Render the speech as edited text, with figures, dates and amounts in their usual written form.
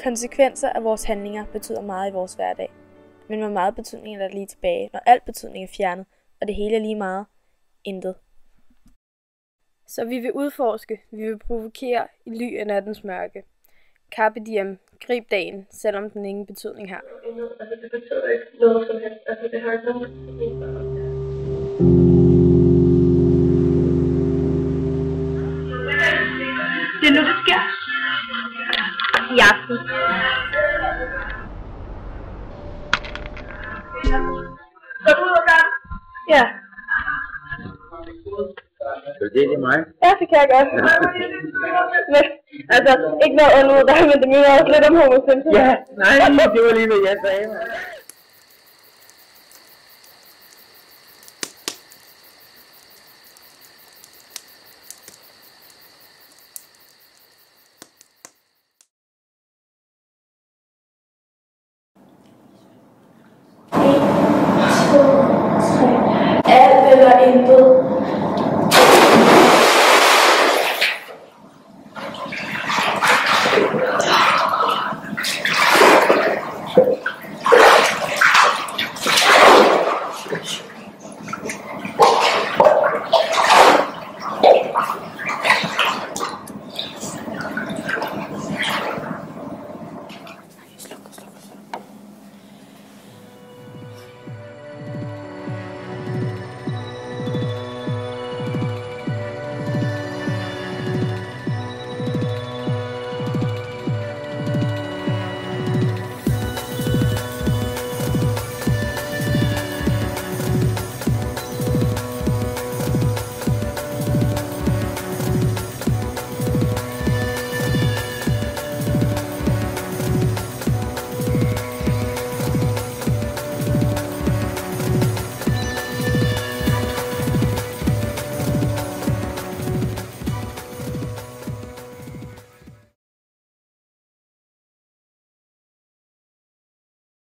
Konsekvenser af vores handlinger betyder meget i vores hverdag. Men hvor meget betydning er der lige tilbage, når al betydning er fjernet, og det hele er lige meget? Intet. Så vi vil udforske, vi vil provokere i ly af nattens mørke. Carpe diem, grib dagen, selvom den ingen betydning har. Altså det betyder ikke noget som helst, altså det har ikke nogen betydning for os. Det er nu, det sker. I aften. Skal du ud og gøre det? Ja. Det er mig. Ja, det kan jeg godt. Men, altså, ikke noget ondt ud der, men det minder også lidt om Homer Simpson. Ja, nej, det var lige hvad jeg sagde.